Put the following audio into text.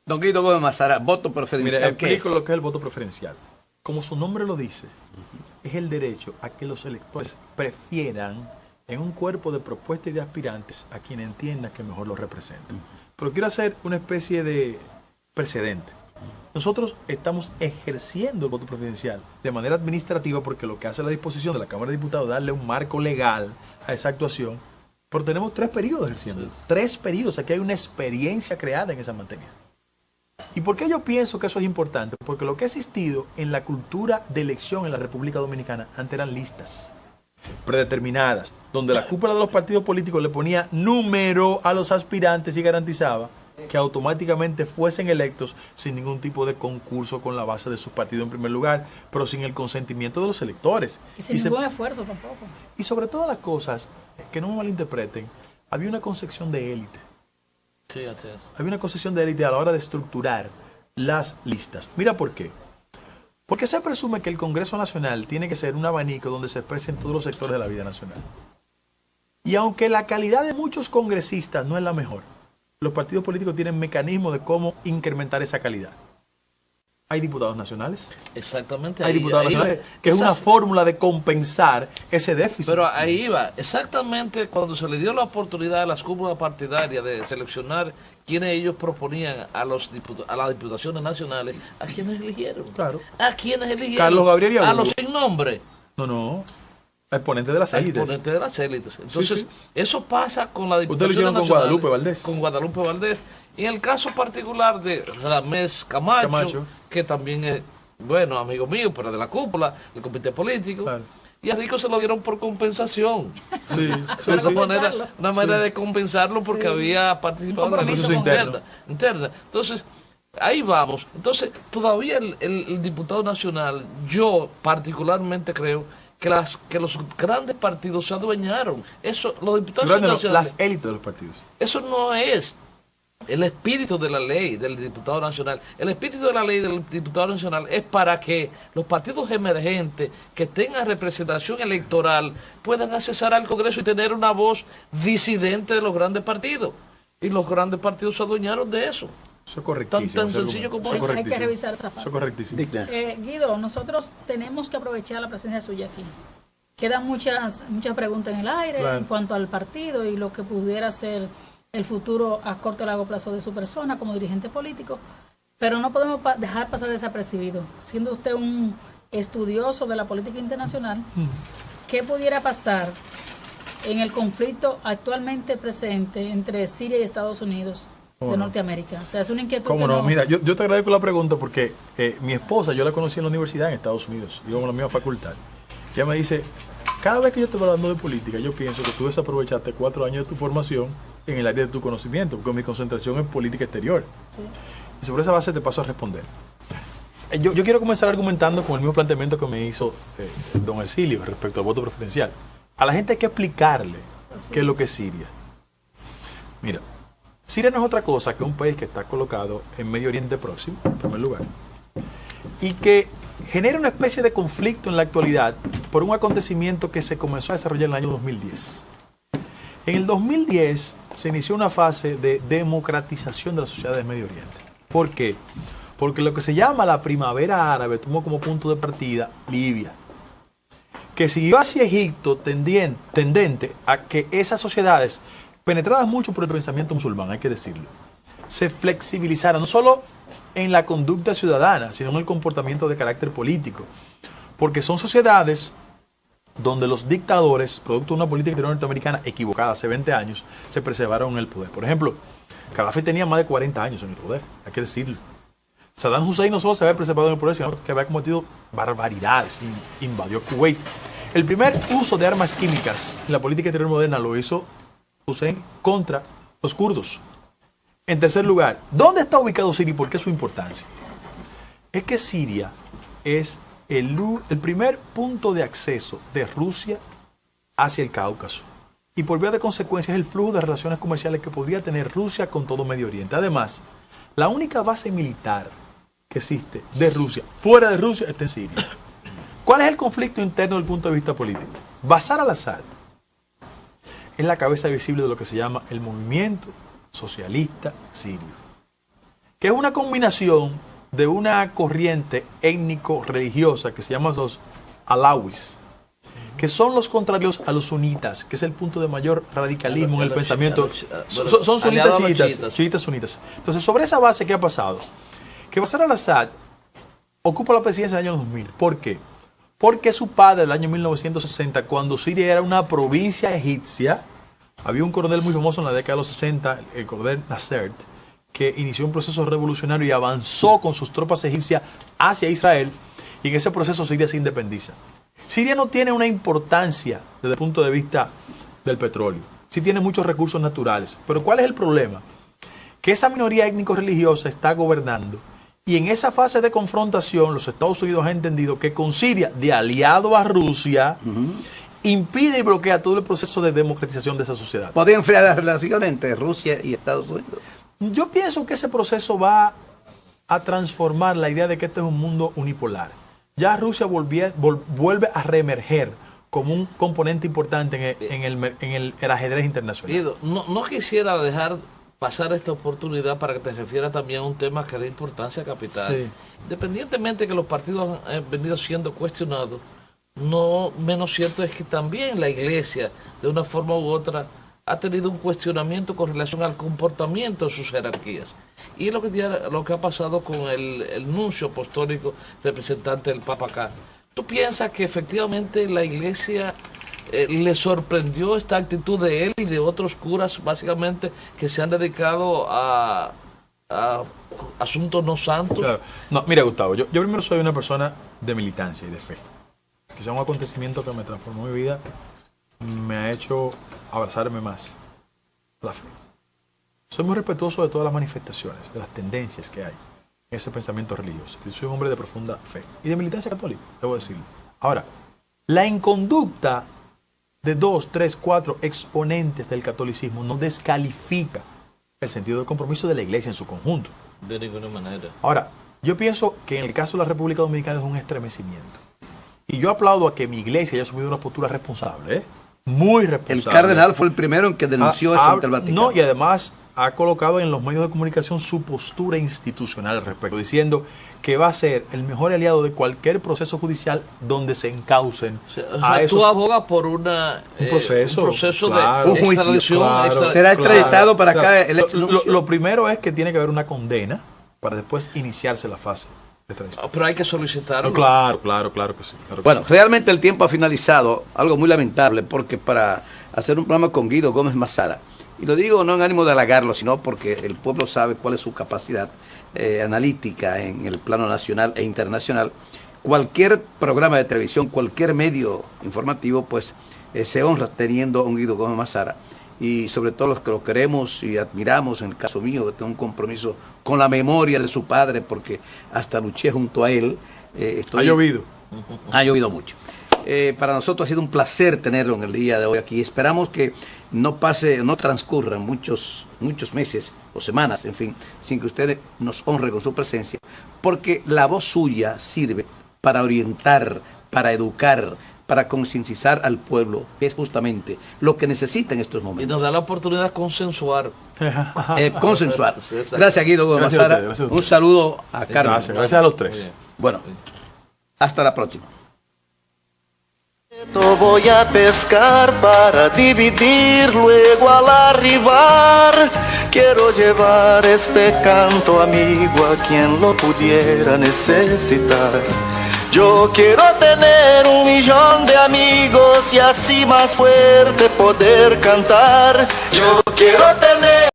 Don Guido Gómez Mazara, voto preferencial. Mira, ¿Qué es? explico lo que es el voto preferencial. Como su nombre lo dice, es el derecho a que los electores prefieran en un cuerpo de propuestas y de aspirantes a quien entiendan que mejor los representan. Pero quiero hacer una especie de precedente. Nosotros estamos ejerciendo el voto preferencial de manera administrativa porque lo que hace la disposición de la Cámara de Diputados es darle un marco legal a esa actuación, pero tenemos 3 periodos ejerciendo. 3 periodos, aquí hay una experiencia creada en esa materia. ¿Y por qué yo pienso que eso es importante? Porque lo que ha existido en la cultura de elección en la República Dominicana antes eran listas predeterminadas, donde la cúpula de los partidos políticos le ponía número a los aspirantes y garantizaba que automáticamente fuesen electos sin ningún tipo de concurso con la base de su partido en primer lugar, pero sin el consentimiento de los electores. Y sin ningún esfuerzo tampoco. Y sobre todas las cosas, que no me malinterpreten, había una concepción de élite. Sí, así es. Había una concepción de élite a la hora de estructurar las listas. Mira por qué. Porque se presume que el Congreso Nacional tiene que ser un abanico donde se expresen todos los sectores de la vida nacional. Y aunque la calidad de muchos congresistas no es la mejor, los partidos políticos tienen mecanismos de cómo incrementar esa calidad. Hay diputados nacionales. Exactamente. Hay diputados nacionales, que es una fórmula de compensar ese déficit. Pero ahí va, exactamente cuando se le dio la oportunidad a las cúpulas partidarias de seleccionar quienes ellos proponían a las diputaciones nacionales, ¿a quienes eligieron? Claro. ¿A quienes eligieron? Carlos Gabriel y a los sin nombre. No. Exponente de las élites. Exponente de las élites. Entonces, Sí. eso pasa con la Ustedes lo diputación hicieron con Guadalupe Valdés. Con Guadalupe Valdés. Y en el caso particular de Ramés Camacho, que también es, bueno, amigo mío, pero de la cúpula, del comité político. Claro. Y a Rico se lo dieron por compensación. Sí, una manera de compensarlo porque había participado en la proceso interna. Entonces, ahí vamos. Entonces, todavía el diputado nacional, yo particularmente creo que los grandes partidos se adueñaron. Eso, los diputados nacionales, las élites de los partidos. Eso no es el espíritu de la ley del diputado nacional. El espíritu de la ley del diputado nacional es para que los partidos emergentes que tengan representación electoral puedan accesar al Congreso y tener una voz disidente de los grandes partidos. Y los grandes partidos se adueñaron de eso. Eso es correctísimo. Tan sencillo como eso. Hay que revisar esa parte. Eso es correctísimo. Guido, nosotros tenemos que aprovechar la presencia suya aquí. Quedan muchas preguntas en el aire en cuanto al partido y lo que pudiera ser el futuro a corto y largo plazo de su persona como dirigente político, pero no podemos dejar pasar desapercibido. Siendo usted un estudioso de la política internacional, ¿qué pudiera pasar en el conflicto actualmente presente entre Siria y Estados Unidos de Norteamérica? O sea, es una inquietud. ¿Cómo no? Mira, yo te agradezco la pregunta porque mi esposa, yo la conocí en la universidad en Estados Unidos, íbamos a la misma facultad. Ella me dice, cada vez que yo te voy hablando de política, yo pienso que tú desaprovechaste 4 años de tu formación en el área de tu conocimiento, porque mi concentración es política exterior. Sí. Y sobre esa base te paso a responder. Yo quiero comenzar argumentando con el mismo planteamiento que me hizo don Ercilio respecto al voto preferencial. A la gente hay que explicarle qué es lo que es Siria. Mira, Siria no es otra cosa que un país que está colocado en Medio Oriente Próximo, en primer lugar, y que genera una especie de conflicto en la actualidad por un acontecimiento que se comenzó a desarrollar en el año 2010. En el 2010 se inició una fase de democratización de la sociedad del Medio Oriente. ¿Por qué? Porque lo que se llama la primavera árabe tomó como punto de partida Libia, que siguió hacia Egipto tendente a que esas sociedades, penetradas mucho por el pensamiento musulmán, hay que decirlo, se flexibilizaran no solo en la conducta ciudadana, sino en el comportamiento de carácter político. Porque son sociedades donde los dictadores, producto de una política exterior norteamericana equivocada hace 20 años, se preservaron en el poder. Por ejemplo, Gaddafi tenía más de 40 años en el poder, hay que decirlo. Saddam Hussein no solo se había preservado en el poder, sino que había cometido barbaridades, invadió Kuwait. El primer uso de armas químicas en la política exterior moderna lo hizo Hussein contra los kurdos. En tercer lugar, ¿dónde está ubicado Siria y por qué su importancia? Es que Siria es el primer punto de acceso de Rusia hacia el Cáucaso. Y por vía de consecuencia es el flujo de relaciones comerciales que podría tener Rusia con todo Medio Oriente. Además, la única base militar que existe de Rusia, fuera de Rusia, está en Siria. ¿Cuál es el conflicto interno desde el punto de vista político? Bashar al-Assad es la cabeza visible de lo que se llama el movimiento socialista sirio, que es una combinación de una corriente étnico-religiosa que se llama los alawis, que son los contrarios a los sunitas, que es el punto de mayor radicalismo en el pensamiento. Son sunitas chiitas sunitas. Entonces, sobre esa base, ¿qué ha pasado? Que Bashar al-Assad ocupa la presidencia en el año 2000. ¿Por qué? Porque su padre, en el año 1960, cuando Siria era una provincia egipcia, había un coronel muy famoso en la década de los 60, el coronel Nasser, que inició un proceso revolucionario y avanzó con sus tropas egipcias hacia Israel, y en ese proceso Siria se independiza. Siria no tiene una importancia desde el punto de vista del petróleo. Sí tiene muchos recursos naturales. Pero ¿cuál es el problema? Que esa minoría étnico-religiosa está gobernando, y en esa fase de confrontación los Estados Unidos han entendido que con Siria, de aliado a Rusia, impide y bloquea todo el proceso de democratización de esa sociedad. ¿Podría enfriar la relación entre Rusia y Estados Unidos? Yo pienso que ese proceso va a transformar la idea de que este es un mundo unipolar. Ya Rusia vuelve a reemerger como un componente importante en el ajedrez internacional. Guido, no quisiera dejar pasar esta oportunidad para que te refieras también a un tema que de importancia capital. Sí. Independientemente de que los partidos han venido siendo cuestionados, no menos cierto es que también la Iglesia, de una forma u otra, ha tenido un cuestionamiento con relación al comportamiento de sus jerarquías. Y es lo que ha pasado con el nuncio apostólico representante del Papa acá. ¿Tú piensas que efectivamente la Iglesia le sorprendió esta actitud de él y de otros curas, básicamente, que se han dedicado a asuntos no santos? Claro. No, mira, Gustavo, yo primero soy una persona de militancia y de fe. Quizá un acontecimiento que me transformó mi vida me ha hecho abrazarme más a la fe. Soy muy respetuoso de todas las manifestaciones, de las tendencias que hay en ese pensamiento religioso. Yo soy un hombre de profunda fe y de militancia católica, debo decirlo. Ahora, la inconducta de 2, 3, 4 exponentes del catolicismo no descalifica el sentido de compromiso de la Iglesia en su conjunto. De ninguna manera. Ahora, yo pienso que en el caso de la República Dominicana es un estremecimiento. Y yo aplaudo a que mi Iglesia haya asumido una postura responsable, muy responsable. El cardenal fue el primero en que denunció eso ante el Vaticano. No, y además ha colocado en los medios de comunicación su postura institucional al respecto, diciendo que va a ser el mejor aliado de cualquier proceso judicial donde se encaucen a esos... Tú abogas por un proceso claro, de extradición. Claro, será extraditado para acá. Lo primero es que tiene que haber una condena para después iniciarse la fase. Pero hay que solicitarlo. No, claro que sí. Bueno, realmente el tiempo ha finalizado, algo muy lamentable, porque para hacer un programa con Guido Gómez Mazara, y lo digo no en ánimo de halagarlo, sino porque el pueblo sabe cuál es su capacidad analítica en el plano nacional e internacional, cualquier programa de televisión, cualquier medio informativo, pues se honra teniendo a un Guido Gómez Mazara. Y sobre todo los que lo queremos y admiramos, en el caso mío, que tengo un compromiso con la memoria de su padre, porque hasta luché junto a él. Ha llovido. Ha llovido mucho. Para nosotros ha sido un placer tenerlo en el día de hoy aquí. Esperamos que no transcurran muchos meses o semanas, en fin, sin que usted nos honre con su presencia, porque la voz suya sirve para orientar, para educar, para concientizar al pueblo, que es justamente lo que necesita en estos momentos. Y nos da la oportunidad de consensuar. Consensuar. Gracias, Guido Gómez Mazara. Un saludo a Carmen. Gracias a los tres. Bueno, hasta la próxima. Voy a pescar para dividir, luego al arribar quiero llevar este canto amigo a quien lo pudiera necesitar. Yo quiero tener 1.000.000 de amigos y así más fuerte poder cantar. Yo quiero tener